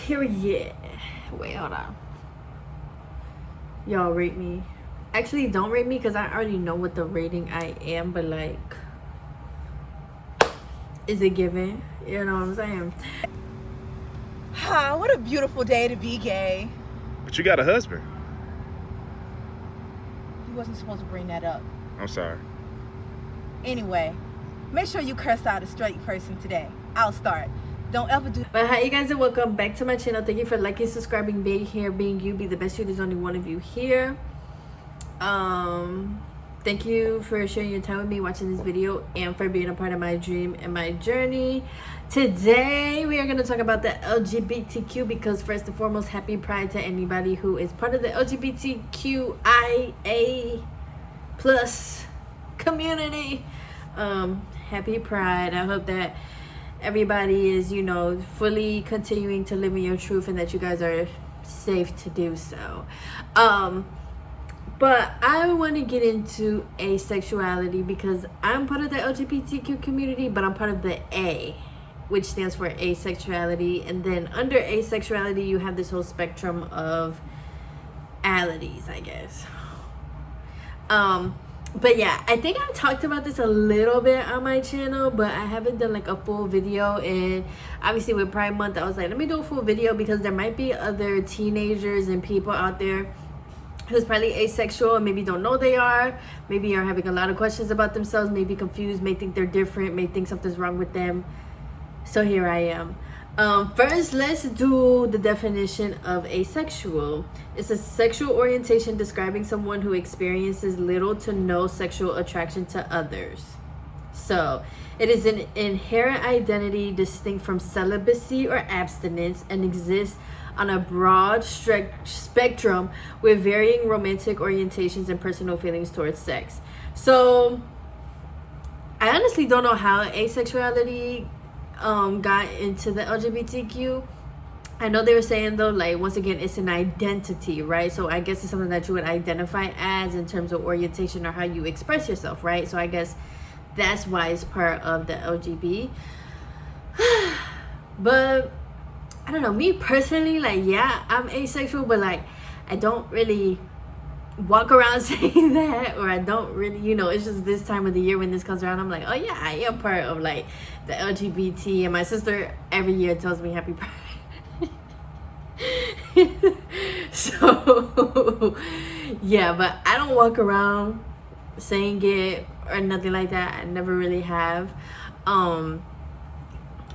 Period. Wait, hold on. Y'all rate me. Actually, don't rate me because I already know what the rating I am, but like, is it given? You know what I'm saying? What a beautiful day to be gay. But you got a husband. You wasn't supposed to bring that up. I'm sorry. Anyway, make sure you curse out a straight person today. I'll start. Don't ever do. But hi you guys, and welcome back to my channel. Thank you for liking, subscribing, being here, being you, be the best you. There's only one of you here. Thank you for sharing your time with me, watching this video, and for being a part of my dream and my journey. Today we are going to talk about the LGBTQ, because first and foremost, happy Pride to anybody who is part of the LGBTQIA plus community. Happy Pride. I hope that everybody is, you know, fully continuing to live in your truth, and that you guys are safe to do so. But I want to get into asexuality because I'm part of the LGBTQ community, but I'm part of the A, which stands for asexuality. And then under asexuality, you have this whole spectrum of alities, I guess. But yeah, I think I talked about this a little bit on my channel, but I haven't done like a full video. And obviously with Pride Month, I was like, let me do a full video because there might be other teenagers and people out there who's probably asexual and maybe don't know they are, maybe are having a lot of questions about themselves, may be confused, may think they're different, may think something's wrong with them. So here I am. First, let's do the definition of asexual. It's a sexual orientation describing someone who experiences little to no sexual attraction to others. So it is an inherent identity distinct from celibacy or abstinence, and exists on a broad spectrum with varying romantic orientations and personal feelings towards sex. So I honestly don't know how asexuality got into the LGBTQ. I know they were saying though, like, once again, it's an identity, right? So I guess it's something that you would identify as in terms of orientation or how you express yourself, right? So I guess that's why it's part of the LGB. But I don't know, me personally, like, yeah, I'm asexual, but like, I don't really walk around saying that, or I don't really, you know, it's just this time of the year when this comes around, I'm like, oh yeah, I am part of like the LGBT, and my sister every year tells me happy Pride. So yeah, but I don't walk around saying it or nothing like that. I never really have.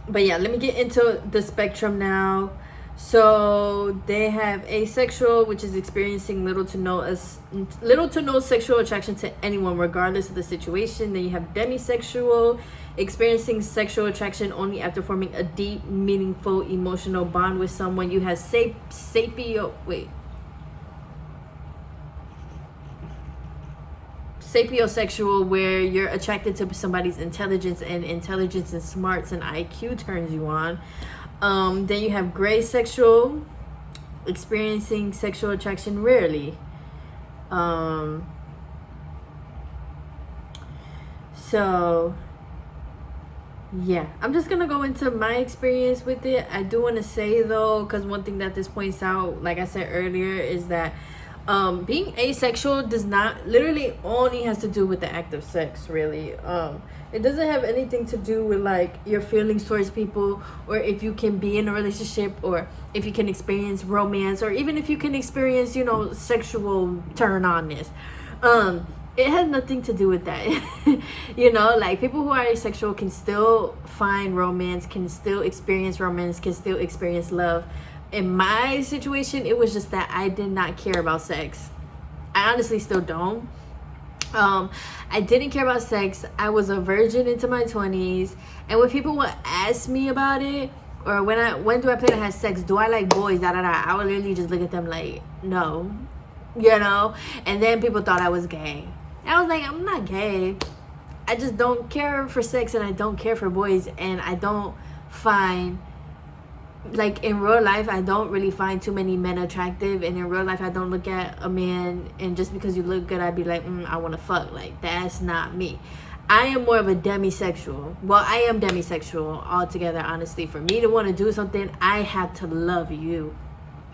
But yeah, let me get into the spectrum now. So they have asexual, which is experiencing little to no sexual attraction to anyone regardless of the situation. Then you have demisexual, experiencing sexual attraction only after forming a deep, meaningful emotional bond with someone. You have sapiosexual, where you're attracted to somebody's intelligence, and intelligence and smarts and IQ turns you on. Then you have gray sexual, experiencing sexual attraction rarely. So yeah, I'm just gonna go into my experience with it. I do want to say though, because one thing that this points out, like I said earlier, is that being asexual does not literally only has to do with the act of sex, really. It doesn't have anything to do with like your feelings towards people, or if you can be in a relationship, or if you can experience romance, or even if you can experience, you know, sexual turn-onness. It has nothing to do with that. You know, like, people who are asexual can still find romance, can still experience romance, can still experience love. In my situation, it was just that I did not care about sex. I honestly still don't. I didn't care about sex. I was a virgin into my 20s, and when people would ask me about it, or when do I plan to have sex, do I like boys, I would literally just look at them like, no, you know. And then people thought I was gay. I was like, I'm not gay. I just don't care for sex, and I don't care for boys, and I don't find, like, in real life, I don't really find too many men attractive. And in real life, I don't look at a man and just because you look good, I'd be like, I want to fuck. Like, that's not me. I am more of a demisexual. Well, I am demisexual altogether, honestly. For me to want to do something, I have to love you.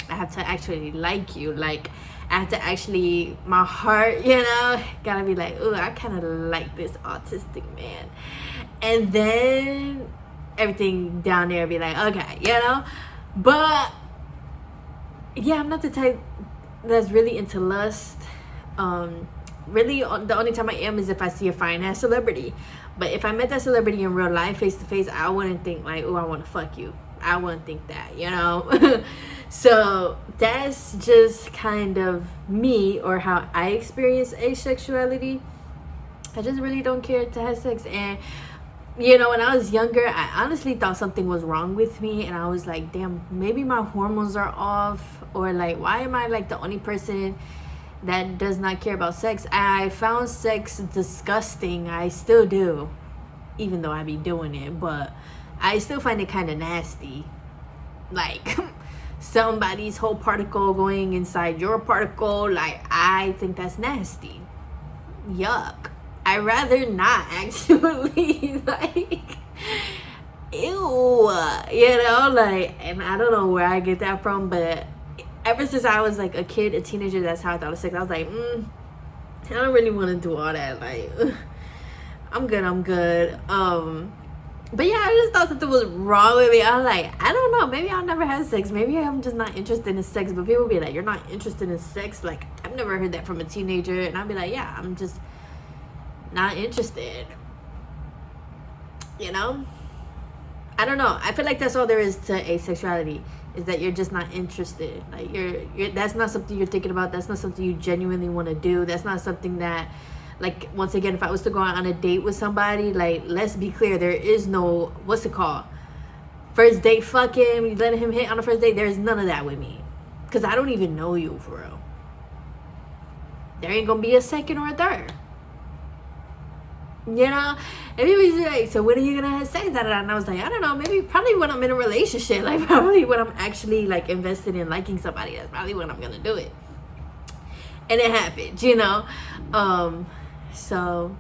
I have to actually like you. Like, I have to actually, my heart, gotta be like, oh, I kind of like this autistic man. And then everything down there be like, okay, But, yeah, I'm not the type that's really into lust. Really, the only time I am is if I see a fine ass celebrity. But if I met that celebrity in real life, face to face, I wouldn't think like, oh, I want to fuck you. I wouldn't think that, So that's just kind of me, or how I experience asexuality. I just really don't care to have sex. And when I was younger, I honestly thought something was wrong with me, and I was like, damn, maybe my hormones are off, or like, why am I like the only person that does not care about sex? I found sex disgusting. I still do, even though I be doing it, but I still find it kind of nasty. Like, somebody's whole particle going inside your particle, like, I think that's nasty. Yuck. I'd rather not, actually. Like, ew, like, and I don't know where I get that from, but ever since I was like a kid, a teenager, that's how I thought of sex. I was like, I don't really want to do all that. Like, I'm good. But yeah, I just thought something was wrong with me. I was like, I don't know, maybe I'll never have sex. Maybe I'm just not interested in sex. But people be like, you're not interested in sex? Like, I've never heard that from a teenager. And I'd be like, yeah, I'm just not interested. I don't know. I feel like that's all there is to asexuality, is that you're just not interested. Like, you're that's not something you're thinking about. That's not something you genuinely want to do. That's not something that, like, once again, if I was to go out on a date with somebody, like, let's be clear, there is no, what's it called? First date fucking, you letting him hit on the first date. There's none of that with me. Because I don't even know you, for real. There ain't gonna be a second or a third. And people be like, so when are you gonna have sex? And I was like, I don't know, probably when I'm in a relationship. Like, probably when I'm actually like invested in liking somebody. That's probably when I'm gonna do it. And it happened, So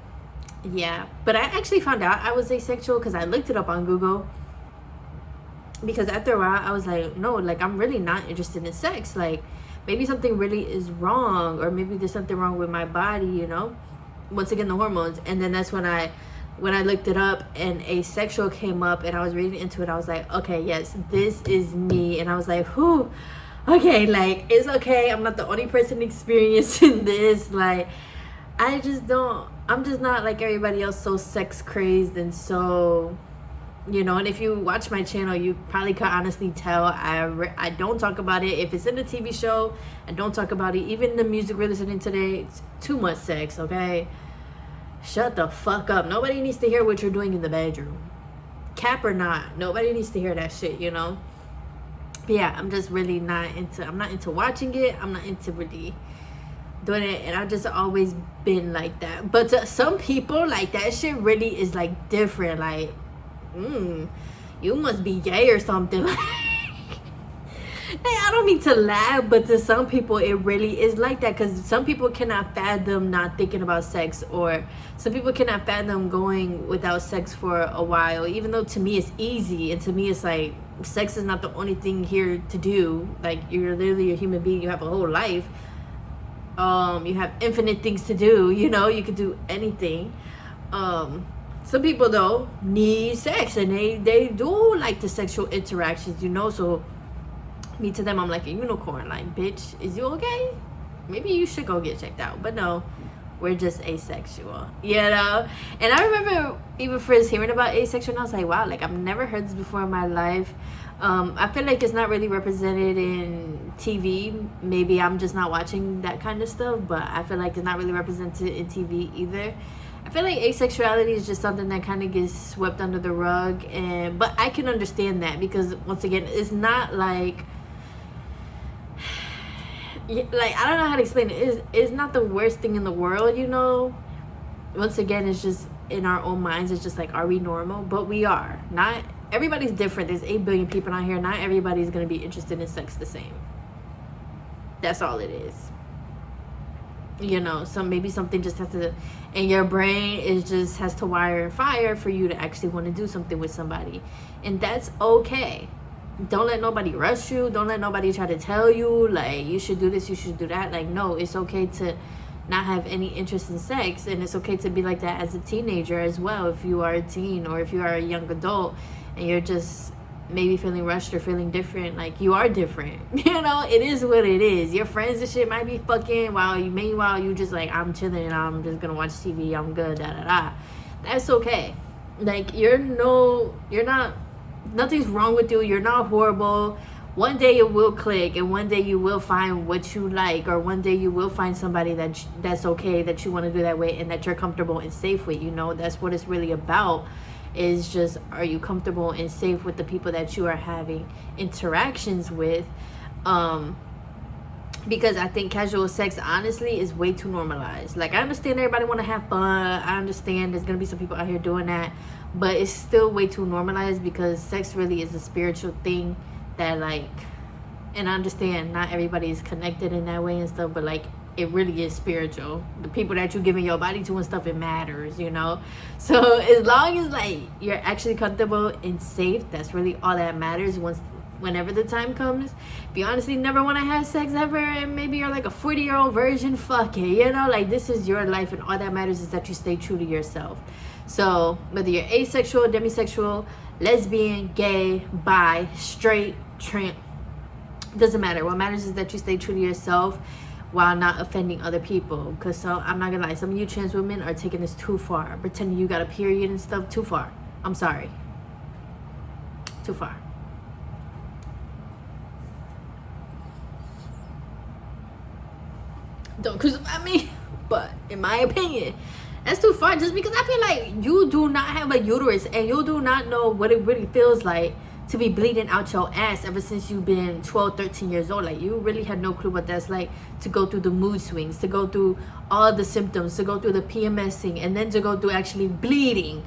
yeah, but I actually found out I was asexual because I looked it up on Google. Because after a while I was like, no, like, I'm really not interested in sex. Like, maybe something really is wrong, or maybe there's something wrong with my body, once again, the hormones. And then that's when I looked it up and asexual came up, and I was reading into it. I was like, okay, yes, this is me. And I was like, whew, okay, like, it's okay, I'm not the only person experiencing this. Like, I'm just not like everybody else, so sex crazed and so, and if you watch my channel, you probably could honestly tell I don't talk about it. If it's in a TV show, I don't talk about it. Even the music we're listening today, it's too much sex, okay? Shut the fuck up. Nobody needs to hear what you're doing in the bedroom. Cap or not, nobody needs to hear that shit, But yeah, I'm just really I'm not into watching it. I'm not into really doing it, and I've just always been like that. But to some people, like, that shit really is like different. Like, you must be gay or something. Like, I don't mean to laugh, but to some people it really is like that, because some people cannot fathom not thinking about sex, or some people cannot fathom going without sex for a while, even though to me it's easy, and to me it's like, sex is not the only thing here to do. Like, you're literally a human being, you have a whole life, you have infinite things to do, you could do anything. Some people though need sex, and they do like the sexual interactions, so me, to them, I'm like a unicorn. Like, bitch, is you okay? Maybe you should go get checked out. But no, we're just asexual, And I remember even first hearing about asexual, and I was like, wow, like, I've never heard this before in my life. I feel like it's not really represented in TV. Maybe I'm just not watching that kind of stuff, but I feel like it's not really represented in TV either. I feel like asexuality is just something that kind of gets swept under the rug, but I can understand that, because once again, it's not like I don't know how to explain it. It's not the worst thing in the world, Once again, it's just in our own minds. It's just like, are we normal? But we are. Not everybody's different. There's 8 billion people out here. Not everybody's gonna be interested in sex the same. That's all it is. You know, maybe something just has to, and your brain is just has to wire and fire for you to actually want to do something with somebody, and that's okay. Don't let nobody rush you. Don't let nobody try to tell you like you should do this, you should do that. Like, no, it's okay to not have any interest in sex, and it's okay to be like that as a teenager as well. If you are a teen or if you are a young adult and you're just maybe feeling rushed or feeling different, like, you are different. You know, it is what it is. Your friends and shit might be fucking meanwhile you just like, I'm chilling, I'm just gonna watch TV, I'm good, da da da. That's okay. Like, you're not, nothing's wrong with you. You're not horrible. One day it will click, and one day you will find what you like, or one day you will find somebody that's okay, that you want to do that way, and that you're comfortable and safe with. You know, that's what it's really about, is just, are you comfortable and safe with the people that you are having interactions with? Because I think casual sex, honestly, is way too normalized. Like, I understand everybody want to have fun. I understand there's going to be some people out here doing that, but it's still way too normalized, because sex really is a spiritual thing that, like, and I understand not everybody is connected in that way and stuff, but like, it really is spiritual. The people that you're giving your body to and stuff, it matters, you know? So as long as like you're actually comfortable and safe, that's really all that matters. Whenever the time comes, if you honestly never want to have sex ever, and maybe you're like a 40-year-old virgin, fuck it, you know? Like, this is your life, and all that matters is that you stay true to yourself. So whether you're asexual, demisexual, lesbian, gay, bi, straight, trans, doesn't matter. What matters is that you stay true to yourself while not offending other people. Because, so I'm not gonna lie, some of you trans women are taking this too far, pretending you got a period and stuff. Too far. I'm sorry, too far. Don't crucify me, but in my opinion, that's too far. Just because I feel like you do not have a uterus, and you do not know what it really feels like to be bleeding out your ass ever since you've been 12, 13 years old. Like, you really had no clue what that's like, to go through the mood swings, to go through all the symptoms, to go through the PMSing, and then to go through actually bleeding,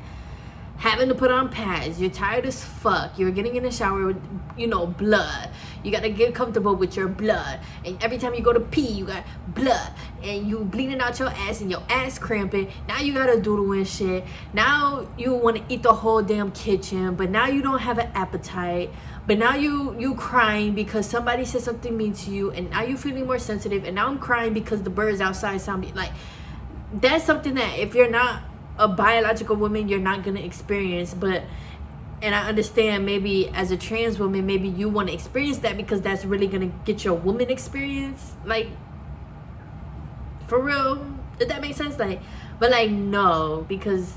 having to put on pads. You're tired as fuck. You're getting in the shower with, you know, blood. You gotta get comfortable with your blood, and every time you go to pee, you got blood, and you bleeding out your ass, and your ass cramping. Now you gotta doodle and shit. Now you want to eat the whole damn kitchen, but now you don't have an appetite. But now you crying because somebody said something mean to you, and now you feeling more sensitive. And now I'm crying because the birds outside sound like. That's something that if you're not a biological woman, you're not gonna experience. And I understand, maybe as a trans woman, maybe you want to experience that because that's really gonna get your woman experience. Like, for real, did that make sense? Like, but like, no, because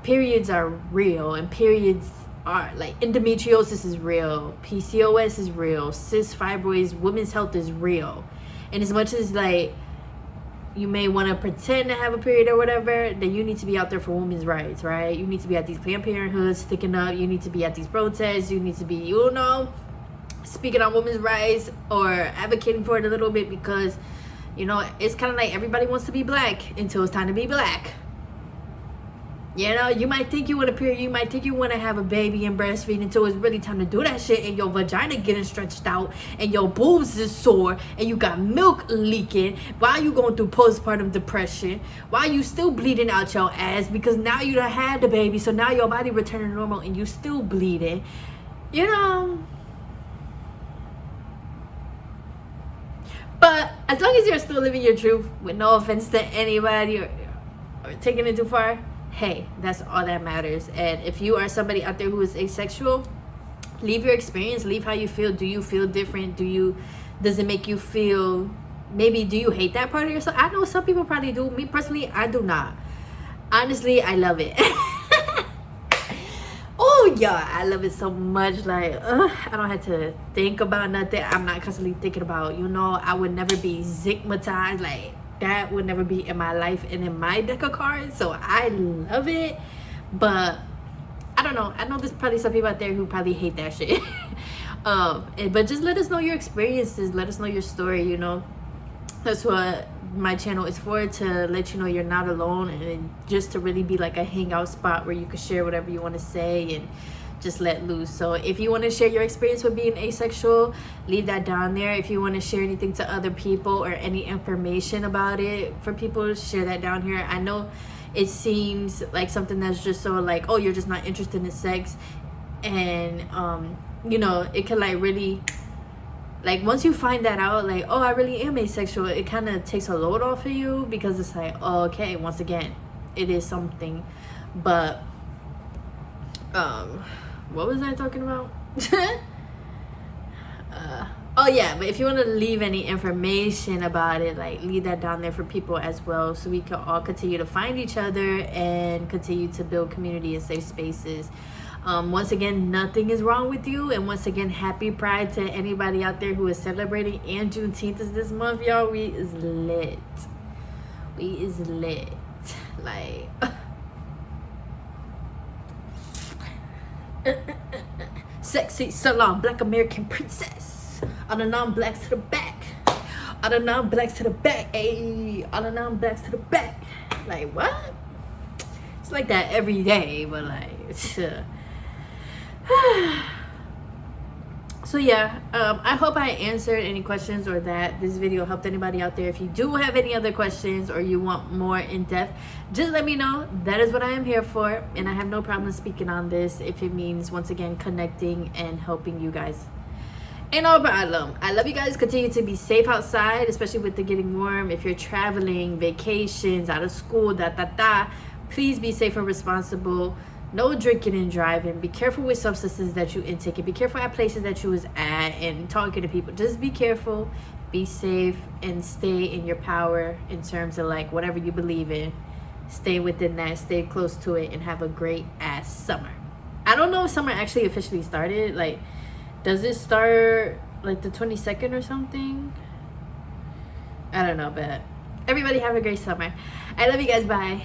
periods are real, and periods are like, endometriosis is real, PCOS is real, cis fibroids, women's health is real. And as much as like you may want to pretend to have a period or whatever, then you need to be out there for women's rights, right? You need to be at these Planned Parenthoods sticking up. You need to be at these protests. You need to be, you know, speaking on women's rights or advocating for it a little bit, because, you know, it's kind of like everybody wants to be black until it's time to be black. You know, you might think you want a period, you might think you want to have a baby and breastfeed until it's really time to do that shit, and your vagina getting stretched out, and your boobs is sore, and you got milk leaking while you going through postpartum depression, while you still bleeding out your ass because now you done had the baby, so now your body returning normal and you still bleeding. You know. But as long as you're still living your truth, with no offense to anybody or taking it too far, hey, that's all that matters. And if you are somebody out there who is asexual, leave your experience, leave how you feel. Do you feel different? Does it make you feel, maybe do you hate that part of yourself? I know some people probably do. Me personally, I do not. Honestly, I love it. Oh yeah, I love it so much. Like, I don't have to think about nothing. I'm not constantly thinking about, you know, I would never be stigmatized. Like, that would never be in my life and in my deck of cards. So I love it. But I don't know, I know there's probably some people out there who probably hate that shit. But just let us know your experiences, let us know your story. You know, that's what my channel is for, to let you know you're not alone, and just to really be like a hangout spot where you can share whatever you want to say, and just let loose. So if you want to share your experience with being asexual, leave that down there. If you want to share anything to other people or any information about it for people, share that down here. I know it seems like something that's just so like, oh, you're just not interested in sex, and you know, it can like really, like once you find that out, like, oh, I really am asexual, it kind of takes a load off of you, because it's like, oh, okay, once again, it is something. But what was I talking about? Oh yeah, but if you want to leave any information about it, like leave that down there for people as well, so we can all continue to find each other and continue to build community and safe spaces. Once again, nothing is wrong with you, and once again, happy Pride to anybody out there who is celebrating. And Juneteenth is this month, y'all. We is lit. Like sexy salon black American princess, all the non-blacks to the back, all the non-blacks to the back, ayy, all the non-blacks to the back. Like what? It's like that every day, but like so yeah, I hope I answered any questions, or that this video helped anybody out there. If you do have any other questions or you want more in depth, just let me know. That is what I am here for, and I have no problem speaking on this if it means, once again, connecting and helping you guys. Ain't no problem. I love you guys. Continue to be safe outside, especially with the getting warm. If you're traveling, vacations, out of school, please be safe and responsible. No drinking and driving. Be careful with substances that you intake, and be careful at places that you was at and talking to people. Just be careful, be safe, and stay in your power in terms of like whatever you believe in. Stay within that, stay close to it, and have a great ass summer. I don't know if summer actually officially started. Like, does it start like the 22nd or something? I don't know, but everybody have a great summer. I love you guys. Bye.